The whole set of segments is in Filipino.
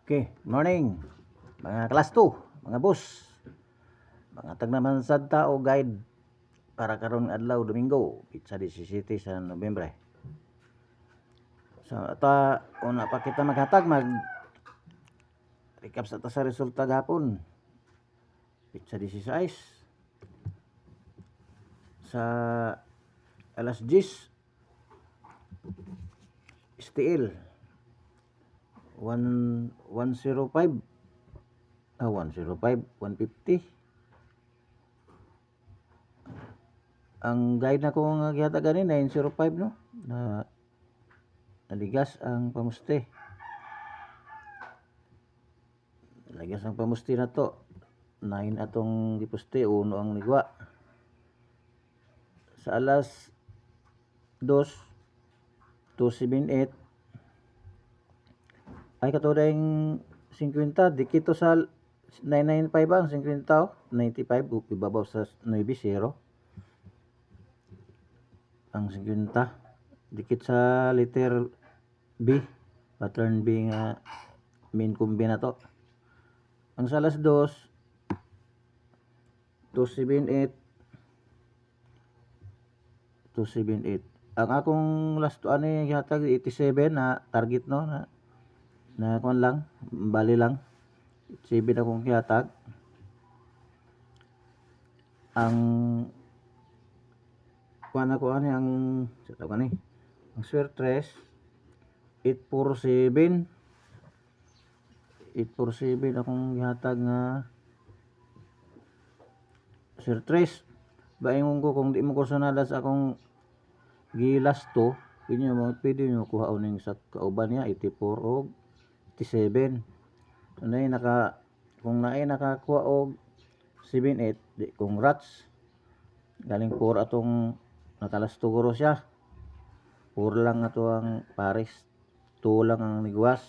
Okay, morning mga class 2, mga boss, mga tagnaman sad tao guide para karon adlaw Domingo, sa 17 sa Nobyembre. So ata una pa kita maghatag mag recap sa ta sa resulta gapon. Sa 16 sa alas 10 STL 105 150. Ang guide na ko nga gihatag ganin 905 no na naligas ang pamuste. Naligas ang pamuste na to. 9 atong gipuste, 1 ang nigwa. Sa alas 2, 278 ay katudayng 50 dikito sa 995 ang 50 95 ibabaw sa 90 ang 50 dikit sa letter B, pattern B nga main combi na to. Ang sa alas 2 278 ang akong last ani gihatag 87 na target no na kuan lang bali lang 7 akong gihatag. Ang kuan ako ani ang sa tawag ani ang swerte 847 akong gihatag nga swerte. Baingon ko kung di mo kursunada sa akong gilas to, pwede nyo kuha uning sa kauban niya 84 o 87. Kung naay nakakuha og 78, di congrats. Galing 4 atong nakalas siguro siya. 4 lang ato ang pares. 2 lang ang nigwas.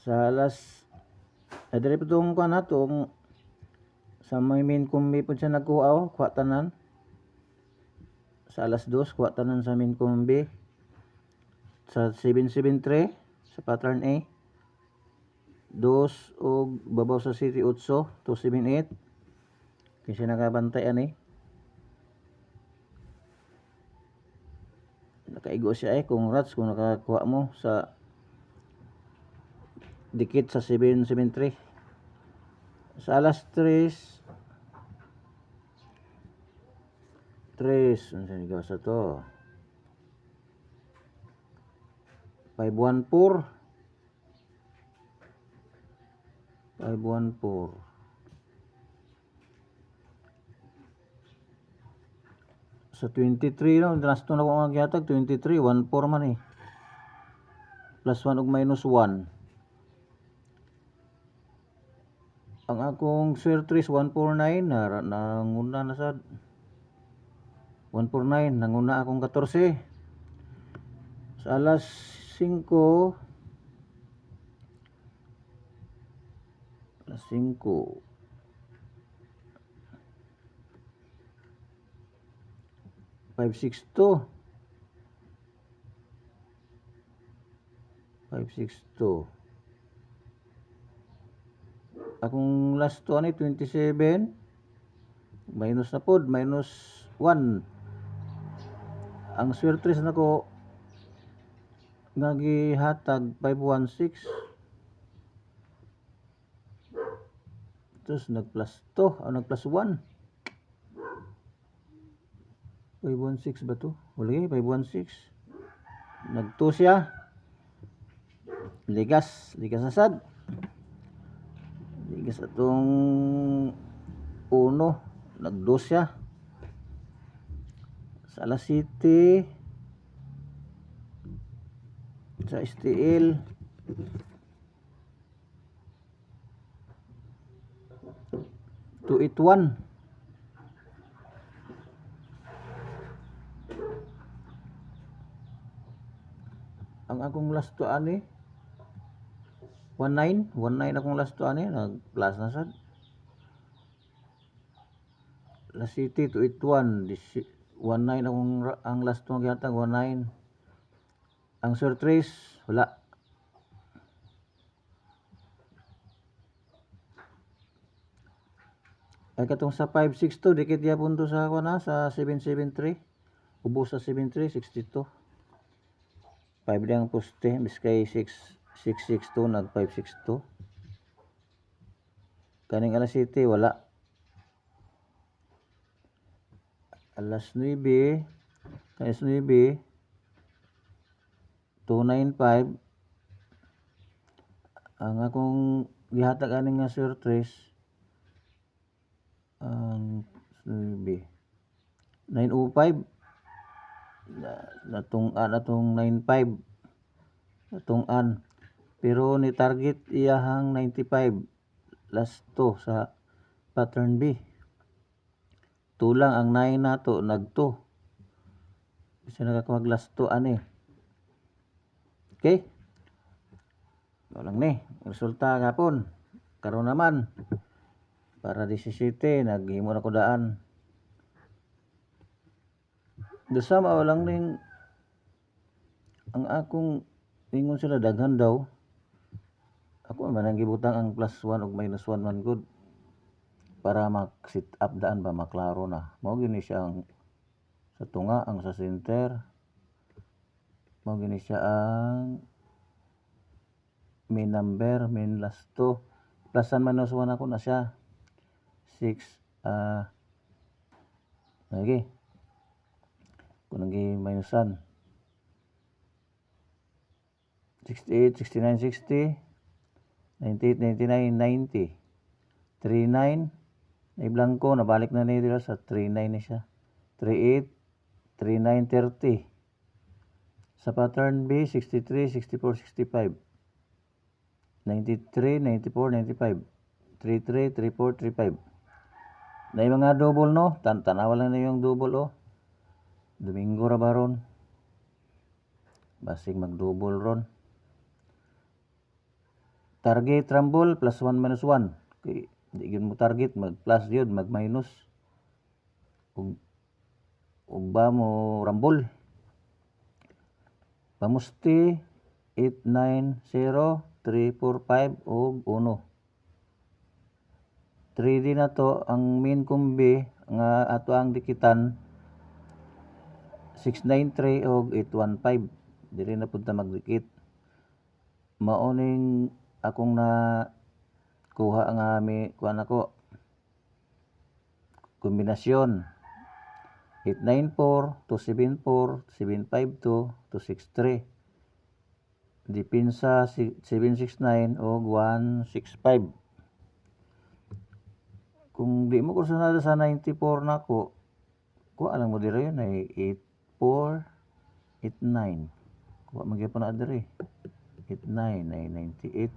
Sa alas dire pa tong kuan atong sa main combi po siya nagkuha kuha tanan. Sa alas 2 kuha tanan sa main combi. Sa 773 sa pattern A 2 og babaw sa City 8 278 kasi nakabantay ani nakaigo siya congrats kung nakakuha mo sa dikit sa 773. Sa alas 3 unsa ni sa to 514 sa 23 no drasto na ko ang gihatag 23 14 man plus 1 ug minus 1 ang akong swerte 149 na nanguna na sad 149 nanguna akong 14. Sa alas 5 562 akong last to ani 27 minus na pod minus 1 ang swerte na ko nga gihatag 516 tapos nag plus 2 o nag plus 1 516 ba to? Wala 516 nag 2 siya ligas na sad ligas atong 1 nag 2 siya sa alas 7 sa STL 281 ang akong last to ani 19 akong last to ani nag plus na sad last city 281 19 akong ang last to gihatag 19 ang surtrace wala Ay katong sa 562 dikit gyapon to sa kuan sa 773. Ubos sa 73 62. 5 lang poste biskay 662 nag 562. Kaning alas 7 wala. Alas 9 alas 9 295 ang akong gihatag ani nga surtres ang 9 905 natong-an atong 95 natong-an pero ni target iyahang 95 last to sa pattern B. Tulang ang 9 nato nag 2 kasi nakakuha last to ani. Okay, walang ni resulta gapon karon naman para 17 naghimo na ko daan. Dasama lang ning ang akong ingon sila daghan daw. Ako man ang gibutang ang +1 ug -1 man good para mag-sit up daan ba maklaro na. Mao gini siya ang sa tunga ang sa center. Mao gini siya ang main number, main last 2. +1 -1 ako na siya. 6 lagi. Kung nagi minusan 68, 69, 60, 98, 99, 90, 39, ay blanco, nabalik na nila sa 39 ni siya. 38, 39, 30. Sa pattern B, 63, 64, 65. 93, 94, 95. 33, 34, 35. Na yung mga double no, tanawa lang na yung double oh. Domingo ra ba ron? Basig mag-double ron. Target rumble +1 -1. Kay di gyud mo target mag-plus gyud mag-minus. Ug ba mo rumble. Pamusti 890 345 ug 1. 3D na to ang main kumbi nga ato ang dikitan 693 ug 815 dili na pud ta magdikit. Mao ning akong na kuha nga kuan ako kombinasyon 894 274 752 263 depensa 769 ug 165. Kung di mo kursunada sa 94 nako kuha lang mo diri yun ay 84 89 kuha magyapon na diri 89 ay 98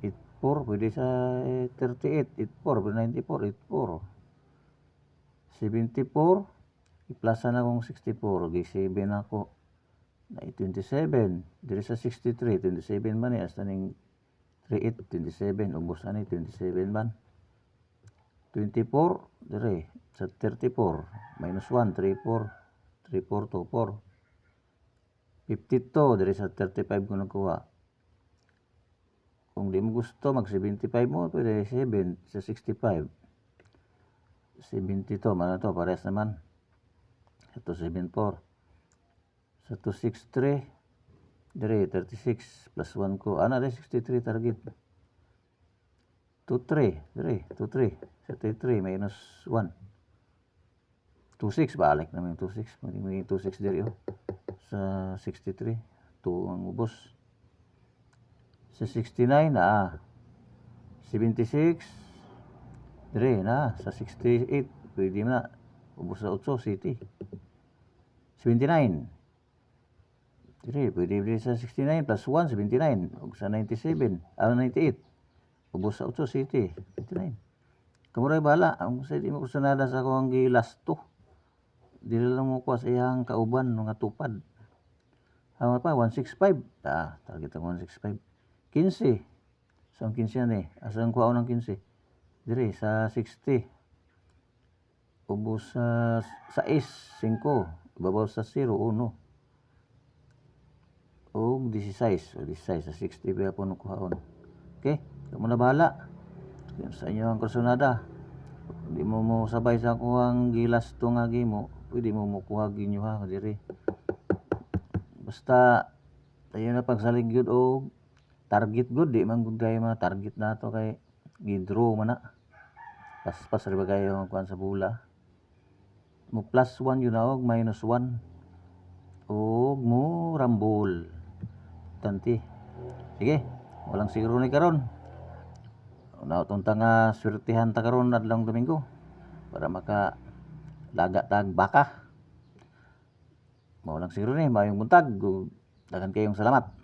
84 pwede sa 38 84 pwede 94 84 74 iplasan na kong 64 gi-7 ako na 27 diri sa 63 27 man ni hasta ning 38 27 ubos ani 27 man 24 dire sa 34 -1 34 34 24 52 dire sa 35 ko nakuha. Kung di mo gusto mag 75 mo pwede 7 sa 65 72 man to pares naman sa 274 sa 263 dire 36 +1 ko ana dire 63 target 23 dire 23 sa 33 -1 26 balik naman 26 maging 26 dire oh sa 63 2 ang ubos sa 69 na 76 dire na sa 68 pwede na ubos sa 8 city 79 dire pwede sa 69 +1 79 ug sa 97 98 ubos sa 8 city 79 kamuray bala ang sa di mo kusunada sa akong gilasto dili lang mo kuha sa iyang kauban nga tupad hama pa 165 target ang 165 15 sa 15 ni asang kuha ng 15 dire sa 60 ubos sa 6 5 ibabaw sa 0 1 o 16 o 16 sa 60 pa po kuhaon okay kamo na bahala sa inyo ang kursunada Di mo mo sabay sa kuhang gilas to nga gimo, pwede mo mukuha ginyo ha diri. Basta tayo na pagsalig gyud og target gud, di man gud kayo mga target nato kay gi-draw man na. Paspas ra ba kayo ang kuan sa bola. Mo plus 1 yun na og minus 1. Og mo rambol. Tanti. Sige, walang siguro ni karon. Nautong ta nga swertihan ta karon adlong Domingo para maka laga tag baka. Mao lang siguro ni mayong buntag. Dagan kayong salamat.